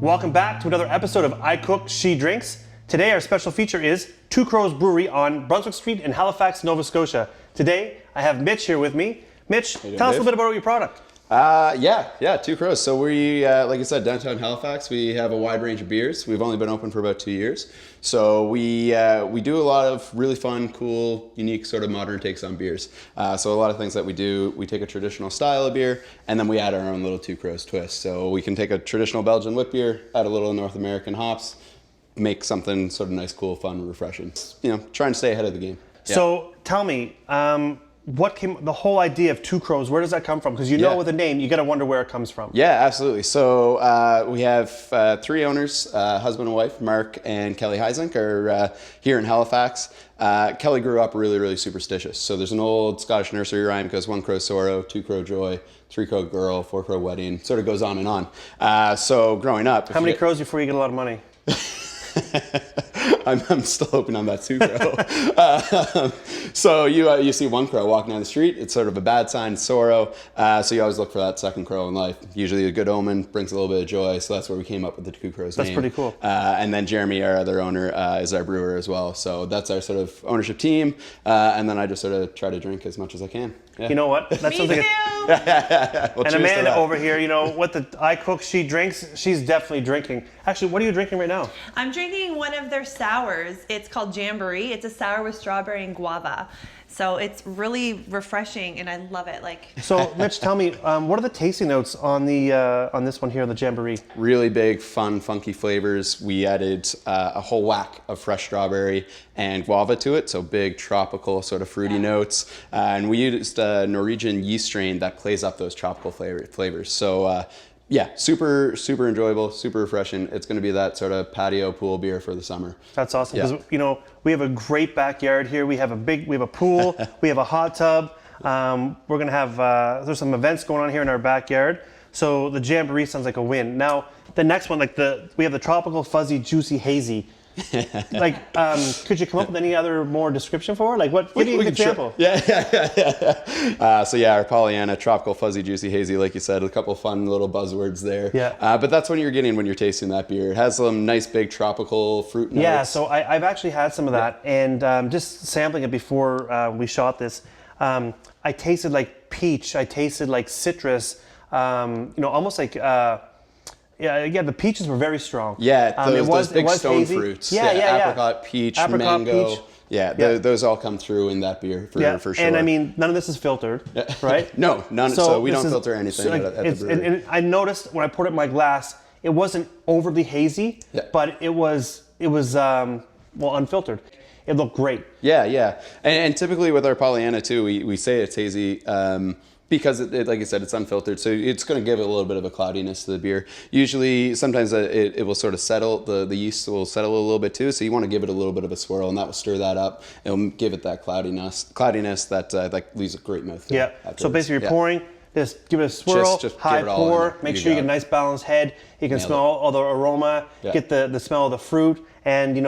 Welcome back to another episode of I Cook, She Drinks. Today our special feature is Two Crows Brewery on Brunswick Street in Halifax, Nova Scotia. Today I have Mitch here with me. Mitch, tell us a little bit about your product. Two Crows. So we, like I said, downtown Halifax, we have a wide range of beers. We've only been open for about 2 years. So we do a lot of really fun, cool, unique sort of modern takes on beers. So a lot of things that we do, we take a traditional style of beer and then we add our own little Two Crows twist. So we can take a traditional Belgian wit beer, add a little North American hops, make something sort of nice, cool, fun, refreshing. You know, try and stay ahead of the game. Yeah. So tell me, what came, the whole idea of Two Crows, where does that come from? Because you know with a name, you got to wonder where it comes from. Yeah, absolutely. So we have three owners, husband and wife, Mark and Kelly Heisink, are here in Halifax. Kelly grew up really, really superstitious. So there's an old Scottish nursery rhyme, goes one crow sorrow, two crow joy, three crow girl, four crow wedding, sort of goes on and on. So growing up. How many crows before you get a lot of money? I'm still hoping on that two crow. So you see one crow walking down the street, it's sort of a bad sign, sorrow. So you always look for that second crow in life. Usually a good omen, brings a little bit of joy. So that's where we came up with the Two Crows name. That's pretty cool. And then Jeremy, our other owner, is our brewer as well. So that's our sort of ownership team. And then I just sort of try to drink as much as I can. Yeah. You know what? That's Me too. Well, and Amanda over here, you know, what the I Cook, She Drinks, she's definitely drinking. Actually, what are you drinking right now? I'm drinking one of their sours. It's called Jamboree. It's a sour with strawberry and guava. So it's really refreshing and I love it. So Mitch, tell me, what are the tasting notes on the on this one here, the Jamboree? Really big, fun, funky flavors. We added a whole whack of fresh strawberry and guava to it, so big tropical sort of fruity notes. And we used a Norwegian yeast strain that plays up those tropical flavors. So yeah, super enjoyable, super refreshing. It's going to be that sort of patio pool beer for the summer. That's awesome because you know we have a great backyard here. We have a pool, we have a hot tub. We're going to have there's some events going on here in our backyard. So the Jamboree sounds like a win. Now the next one, we have the tropical fuzzy juicy hazy. Could you come up with any other more description for it? Give me an example. So our Pollyanna, tropical, fuzzy, juicy, hazy, like you said, a couple fun little buzzwords there. Yeah. But that's what you're getting when you're tasting that beer. It has some nice big tropical fruit notes. Yeah, so I've actually had some of that, and just sampling it before we shot this, I tasted like peach, I tasted like citrus, almost like... Yeah, the peaches were very strong. Yeah, those big stone hazy. fruits. Yeah. Apricot, peach, mango. Peach. Yeah, those all come through in that beer for sure. And I mean, none of this is filtered, right? No, none. So we don't filter anything at the brewery. And I noticed when I poured it in my glass, it wasn't overly hazy, but it was unfiltered. It looked great. Yeah. And typically with our Pollyanna too, we say it's hazy. Because, like I said, it's unfiltered, so it's going to give it a little bit of a cloudiness to the beer. Usually, sometimes it will sort of settle, the yeast will settle a little bit too, so you want to give it a little bit of a swirl, and that will stir that up. It'll give it that cloudiness that leaves a great mouthfeel. Yeah, so basically you're pouring, just give it a swirl, just high pour, make sure you get a nice balanced head. You can smell all the aroma, get the smell of the fruit, and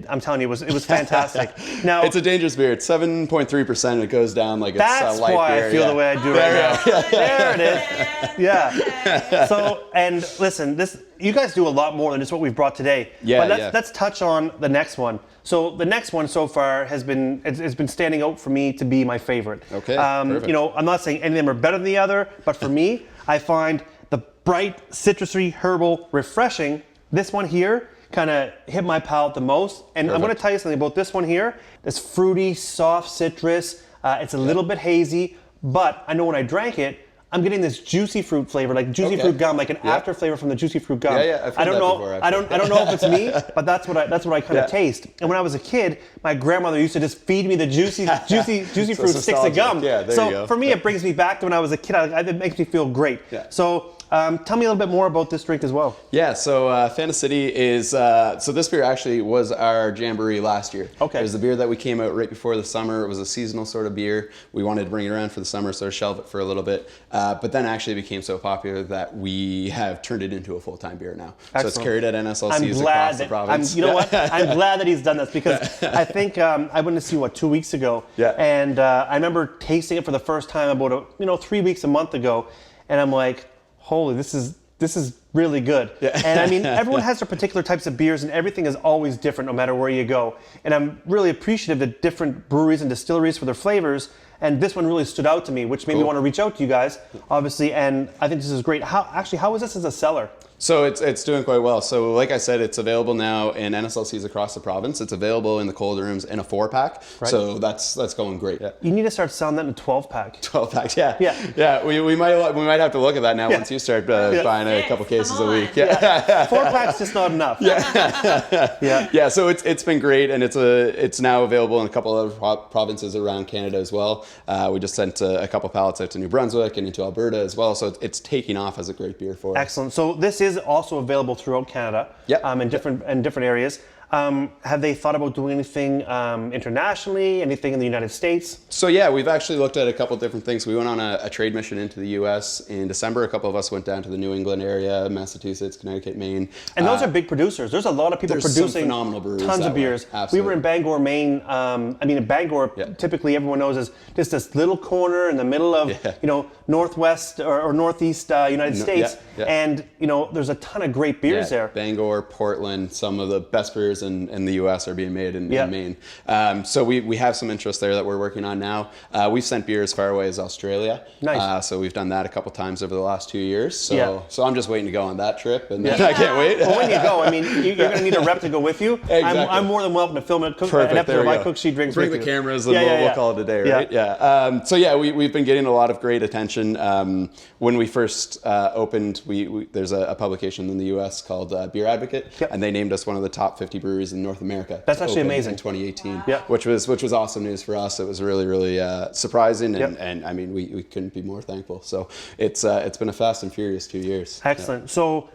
I'm telling you, it was fantastic. Now it's a dangerous beer. It's 7.3%. It goes down like it's that's a light why beer. I feel the way I do right now. There it is. Yeah. So, and listen, you guys do a lot more than just what we've brought today. Yeah. But let's touch on the next one. So the next one so far has been standing out for me to be my favorite. Okay. Perfect. I'm not saying any of them are better than the other, but for me, I find the bright, citrusy, herbal, refreshing. This one here kind of hit my palate the most. And I'm going to tell you something about this one here. This fruity, soft citrus. It's a little bit hazy, but I know when I drank it, I'm getting this juicy fruit flavor, like juicy fruit gum, like an after flavor from the juicy fruit gum. Yeah, I've heard that before, I don't know if it's me, but that's what I kind of taste. And when I was a kid, my grandmother used to just feed me the juicy fruit sticks of gum. Yeah, there you go. For me, it brings me back to when I was a kid. It makes me feel great. Yeah. So tell me a little bit more about this drink as well. Yeah, so Fanta City is, so this beer actually was our Jamboree last year. Okay. It was the beer that we came out right before the summer. It was a seasonal sort of beer. We wanted to bring it around for the summer, so shelve it for a little bit. But then actually became so popular that we have turned it into a full-time beer now. Excellent. So it's carried at NSLCs across the province. You know what? I'm glad that he's done this because I think I went to see 2 weeks ago. Yeah. And I remember tasting it for the first time about 3 weeks, a month ago, and I'm like, holy, this is this is really good. Yeah. And I mean, everyone has their particular types of beers, and everything is always different no matter where you go. And I'm really appreciative that different breweries and distilleries for their flavors. And this one really stood out to me, which made me want to reach out to you guys, obviously. And I think this is great. How is this as a seller? So it's doing quite well. So like I said, it's available now in NSLCs across the province. It's available in the cold rooms in a 4-pack. Right. So that's going great. Yeah. You need to start selling that in a 12-pack. 12-packs, yeah. We might have to look at that now once you start buying a couple cases a week. Yeah. 4-pack's just not enough. Yeah. So it's been great, and it's now available in a couple other provinces around Canada as well. We just sent a couple pallets out to New Brunswick and into Alberta as well. So it's taking off as a great beer for us. Excellent. So this is also available throughout Canada. In different areas. Have they thought about doing anything internationally, anything in the United States? So yeah, we've actually looked at a couple different things. We went on a trade mission into the U.S. in December. A couple of us went down to the New England area, Massachusetts, Connecticut, Maine. And those are big producers. There's a lot of people producing phenomenal breweries tons of beers. We were in Bangor, Maine. In Bangor, typically everyone knows is just this little corner in the middle of northwest or northeast United States. And there's a ton of great beers there. Bangor, Portland, some of the best beers in the U.S. are being made in Maine. So we have some interest there that we're working on now. We've sent beer as far away as Australia. Nice. So we've done that a couple times over the last 2 years. So I'm just waiting to go on that trip, and I can't wait. Well, when you go, you're going to need a rep to go with you. Exactly. I'm more than welcome to film an Perfect. episode of I Cook, She Drinks Bring with the you. cameras, and we'll call it a day, right? Yeah. We've been getting a lot of great attention. When we first opened, there's a publication in the U.S. called Beer Advocate, and they named us one of the top 50 breweries in North America. That's actually amazing. In 2018, which was awesome news for us. It was really, really surprising, and we couldn't be more thankful. So it's been a fast and furious 2 years. Excellent. So,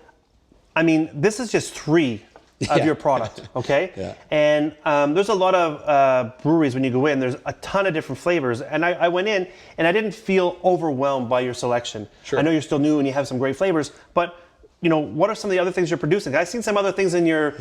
this is just 3 of your product, okay? And there's a lot of breweries when you go in. There's a ton of different flavors, and I went in and I didn't feel overwhelmed by your selection. Sure. I know you're still new and you have some great flavors, but what are some of the other things you're producing? I've seen some other things in your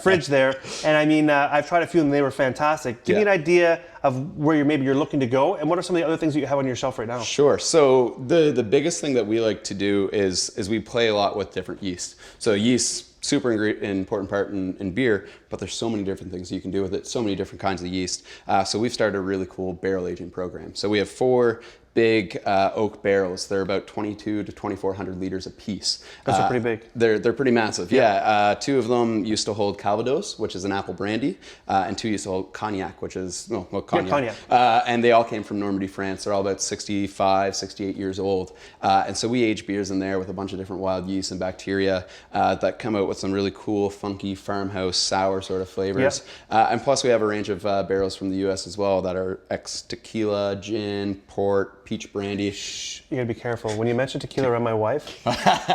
fridge there, and I've tried a few and they were fantastic. Give me an idea of where you're looking to go, and what are some of the other things that you have on your shelf right now? Sure. So the biggest thing that we like to do is we play a lot with different yeast. So yeast, super important part in beer, but there's so many different things you can do with it, so many different kinds of yeast. So we've started a really cool barrel aging program. So we have 4 big oak barrels. They're about 22 to 2,400 liters a piece. Those are pretty big. They're pretty massive. 2 of them used to hold Calvados, which is an apple brandy, and 2 used to hold Cognac, which is cognac. And they all came from Normandy, France. They're all about 65, 68 years old. And so we age beers in there with a bunch of different wild yeasts and bacteria that come out with some really cool, funky farmhouse sour sort of flavors. And plus we have a range of barrels from the U.S. as well that are ex-tequila, gin, port, peach brandy. Shh, you gotta be careful. When you mention tequila around my wife,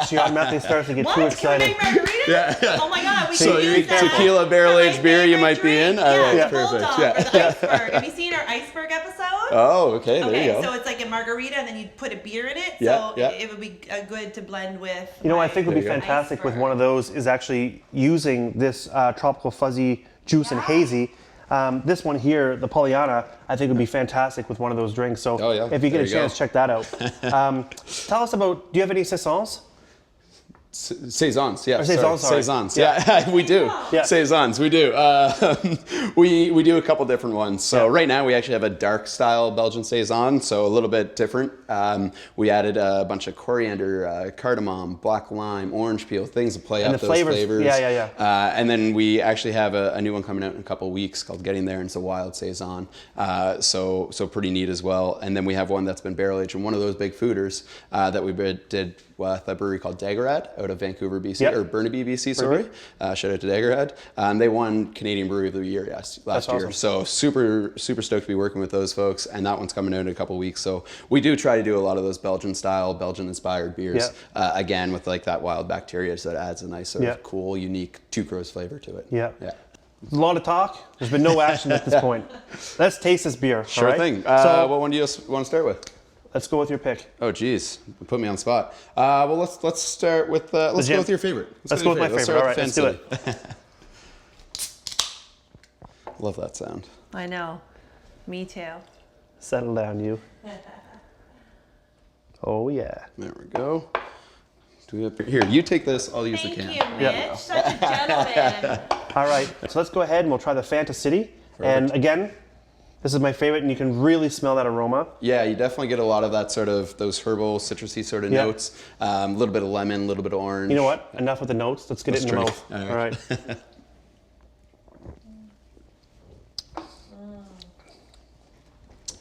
she automatically starts to get too excited. Can we make margaritas? Oh my God, we so can use that. Tequila barrel aged beer you might be in? Yeah, perfect. The iceberg. Have you seen our iceberg episode? Oh, okay, there you go. So it's like a margarita and then you put a beer in it. It would be good to blend with. I think would be fantastic with one of those is actually using this tropical fuzzy juice and hazy. This one here, the Pollyanna, I think would be fantastic with one of those drinks. So if you get a chance, check that out. Tell us about, do you have any saisons? Saisons, yeah. Saisons, we do. Yeah. Saisons, we do. We do a couple different ones. So right now we actually have a dark style Belgian Saison, so a little bit different. We added a bunch of coriander, cardamom, black lime, orange peel, things to play up those flavors. And then we actually have a new one coming out in a couple weeks called Getting There, and it's a wild Saison. So pretty neat as well. And then we have one that's been barrel aged in one of those big fooders that we did with a brewery called Dagorad out of Vancouver, BC, or Burnaby, BC, sorry. Shout out to Dagorad. They won Canadian Brewery of the Year last year. So super stoked to be working with those folks, and that one's coming out in a couple weeks. So we do try to do a lot of those Belgian-inspired beers, again, with like that wild bacteria, so that adds a nice sort of cool, unique Two Crows flavor to it. A lot of talk. There's been no action at this point. Let's taste this beer. Sure thing. So, what one do you want to start with? Let's go with your pick. Oh, geez, put me on the spot. Well, let's start with let's go with your favorite. Let's go with my favorite. All right, let's do it. Love that sound. I know. Me too. Settle down, you. Oh yeah. There we go. Here, you take this. I'll use Thank the can. you, Mitch. Such a gentleman. All right, so let's go ahead and we'll try the Fanta City. And again, this is my favorite, and you can really smell that aroma. Yeah, you definitely get a lot of that sort of those herbal, citrusy sort of notes. A little bit of lemon, a little bit of orange. You know what? Enough with the notes. Let's get it in the drink. mouth. All All right. right.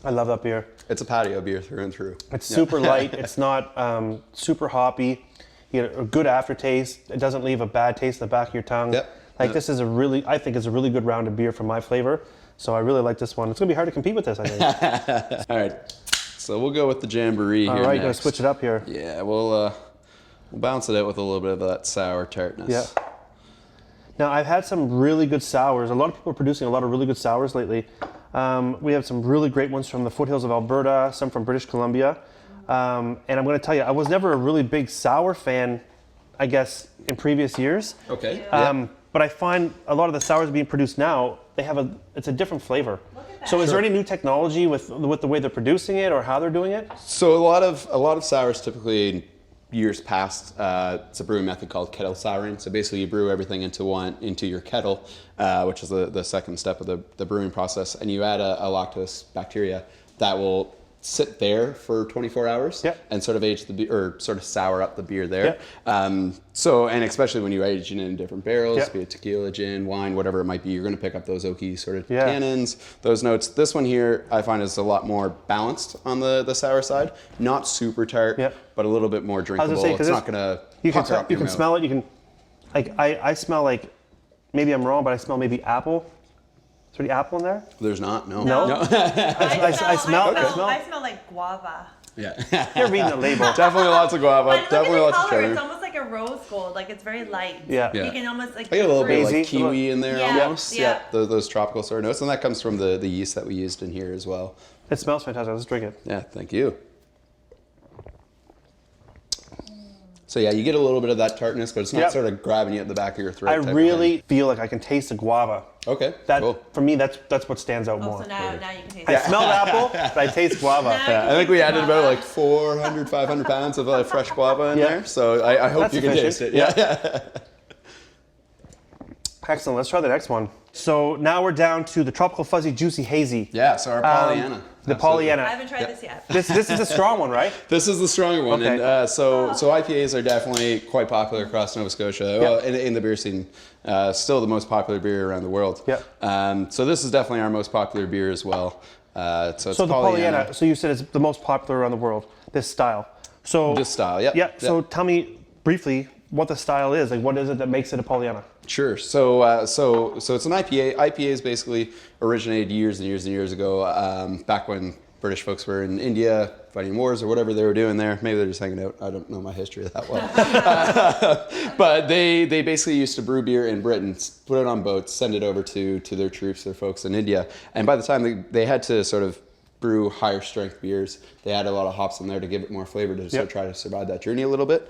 I love that beer. It's a patio beer through and through. It's super light. It's not super hoppy. You get a good aftertaste. It doesn't leave a bad taste in the back of your tongue. This is I think it's a really good rounded beer for my flavor. So I really like this one. It's gonna be hard to compete with this, I think. All right, so we'll go with the Jamboree here. All right, next. gonna switch it up here. Yeah, we'll balance it out with a little bit of that sour tartness. Yeah. Now I've had some really good sours. A lot of people are producing a lot of really good sours lately. We have some really great ones from the foothills of Alberta, some from British Columbia. And I'm going to tell you, I was never a really big sour fan, I guess, in previous years. Okay. But I find a lot of the sours being produced now, it's a different flavor. So is there any new technology with the way they're producing it or how they're doing it? So a lot of sours typically years past, it's a brewing method called kettle souring. So basically you brew everything into your kettle, which is the second step of the brewing process, and you add a lactose bacteria that will sit there for 24 hours and sort of age the beer, or sort of sour up the beer there. And especially when you age it in different barrels, be it tequila, gin, wine, whatever it might be, you're going to pick up those oaky sort of tannins, those notes. This one here I find is a lot more balanced on the sour side, not super tart, but a little bit more drinkable. It's not going to you can smell it. You can, like, I smell like, maybe I'm wrong, but I smell maybe apple. Is there any apple in there? There's not, no. I smell like guava. Yeah. You're reading the label. Definitely lots of guava. But Definitely look lots at of the color. cheddar. It's almost like a rose gold. Like it's very light. Yeah. You can almost like. I get a little bit of like Hazy. kiwi in there almost. Yeah. Those tropical sort of notes, and that comes from the yeast that we used in here as well. It smells fantastic. Let's drink it. Yeah, thank you. So yeah, you get a little bit of that tartness, but it's not sort of grabbing you at the back of your throat. I really feel like I can taste the guava. Okay. Cool. For me, that's what stands out more. So now you can taste I it. smelled apple, but I taste guava. I think we added about like 400, 500 pounds of fresh guava in there. So I hope That's you can taste it. Yeah. Excellent. Let's try the next one. So now we're down to the Tropical Fuzzy Juicy Hazy. Yeah, so our Pollyanna. The Pollyanna. I haven't tried this yet. This is a strong one, right? This is the stronger one, Okay. and so IPAs are definitely quite popular across Nova Scotia. Well, in the beer scene, still the most popular beer around the world. Yeah. So this is definitely our most popular beer as well. So it's the Pollyanna. So you said it's the most popular around the world. This style. So this style, yeah. Yeah. So tell me briefly what the style is. Like, what is it that makes it a Pollyanna? Sure. So it's an IPA. IPAs basically originated years and years and years ago, back when British folks were in India fighting wars or whatever they were doing there. Maybe they're just hanging out. I don't know my history that well. But they basically used to brew beer in Britain, put it on boats, send it over to their troops, their folks in India. And by the time they had to sort of brew higher strength beers, they added a lot of hops in there to give it more flavor to sort of try to survive that journey a little bit.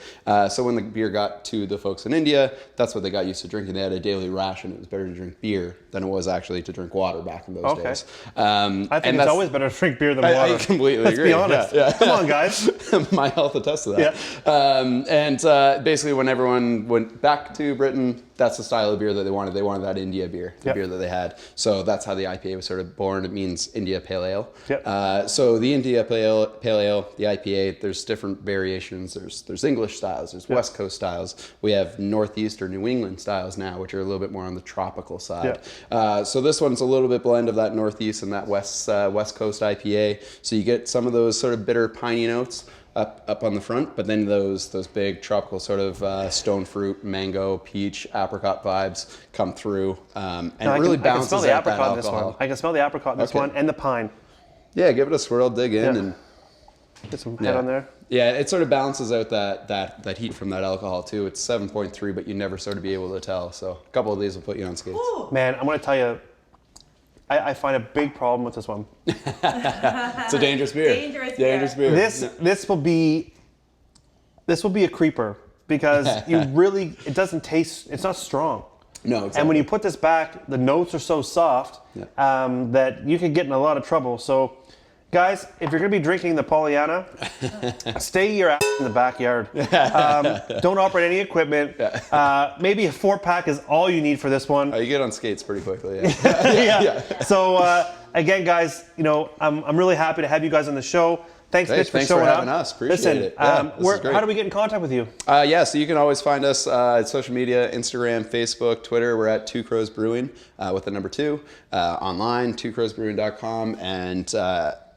So when the beer got to the folks in India, that's what they got used to drinking. They had a daily ration. It was better to drink beer than it was actually to drink water back in those days. I think it's always better to drink beer than water. I completely Let's agree. be honest. Yeah. Come on, guys. My health attests to that. Basically when everyone went back to Britain, that's the style of beer that they wanted. They wanted that India beer, the beer that they had. So that's how the IPA was sort of born. It means India Pale Ale. So the India Pale Ale, the IPA, there's different variations. There's English styles, there's West Coast styles. We have Northeast or New England styles now, which are a little bit more on the tropical side. So this one's a little bit blend of that Northeast and that West Coast IPA. So you get some of those sort of bitter piney notes up on the front, but then those big tropical sort of stone fruit, mango, peach, apricot vibes come through, and it really balances out that alcohol. I can smell the apricot in this one and the pine. Yeah, give it a swirl, dig in, and get some head on there. Yeah, it sort of balances out that heat from that alcohol too. It's 7.3, but you never sort of be able to tell. So a couple of these will put you on skates. Ooh. Man, I'm going to tell you, I find a big problem with this one. It's a dangerous beer. Dangerous beer. This will be a creeper because it doesn't taste. It's not strong. No, exactly. And when you put this back, the notes are so soft that you can get in a lot of trouble. So Guys, if you're going to be drinking the Pollyanna, stay your ass in the backyard. Don't operate any equipment. Maybe a 4-pack is all you need for this one. Oh, you get on skates pretty quickly. Yeah. Yeah. So again, guys, you know, I'm really happy to have you guys on the show. Thanks, Mitch, for showing up. Thanks for having us. Appreciate it. Yeah, this is great. How do we get in contact with you? So you can always find us at social media, Instagram, Facebook, Twitter. We're at Two Crows Brewing with the number 2. Online, twocrowsbrewing.com. And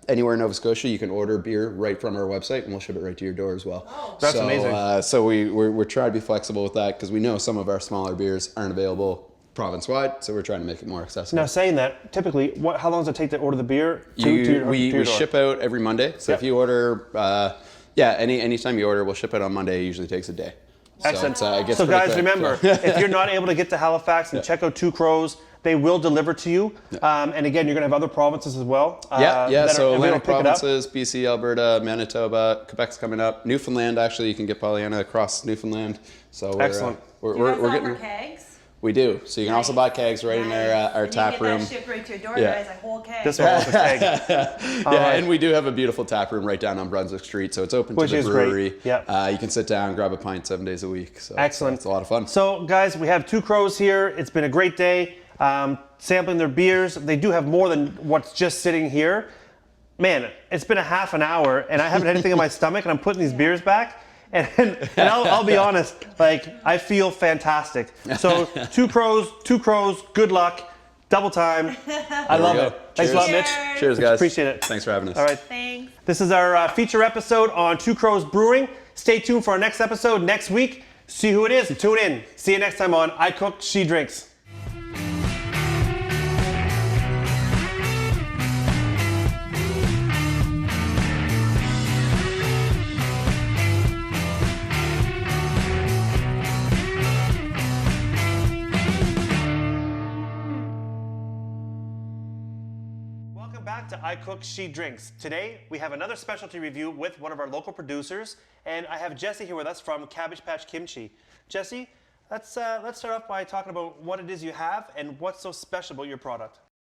anywhere in Nova Scotia, you can order beer right from our website, and we'll ship it right to your door as well. Oh. That's amazing. So we're trying to be flexible with that because we know some of our smaller beers aren't available province-wide, so we're trying to make it more accessible. Now, saying that, typically, how long does it take to order the beer? We ship out every Monday. So if you order, anytime you order, we'll ship it on Monday. It usually takes a day. Excellent. So guys, quick, remember, if you're not able to get to Halifax, and check out Two Crows. They will deliver to you. And again, you're going to have other provinces as well. So Atlantic provinces, BC, Alberta, Manitoba, Quebec's coming up. Newfoundland, actually, you can get Pollyanna across Newfoundland. So excellent. We're getting kegs. We do. So you can also buy kegs right in our tap room. You get that shipped right to your door, guys, a whole keg. This one was a keg. And we do have a beautiful tap room right down on Brunswick Street, so it's open to the brewery. Great. Yeah. You can sit down, grab a pint 7 days a week. So excellent. It's a lot of fun. So guys, we have Two Crows here. It's been a great day. Sampling their beers. They do have more than what's just sitting here. Man, it's been a half an hour, and I haven't had anything in my stomach, and I'm putting these beers back. And I'll be honest, I feel fantastic. So Two Crows, good luck, double time. I love it. Thanks a lot, Mitch. Cheers, guys. Appreciate it. Thanks for having us. All right. Thanks. This is our feature episode on Two Crows Brewing. Stay tuned for our next episode next week. See who it is and tune in. See you next time on I Cook, She Drinks. Back to I Cook, She Drinks. Today we have another specialty review with one of our local producers, and I have Jesse here with us from Cabbage Patch Kimchi. Jesse, let's start off by talking about what it is you have and what's so special about your product.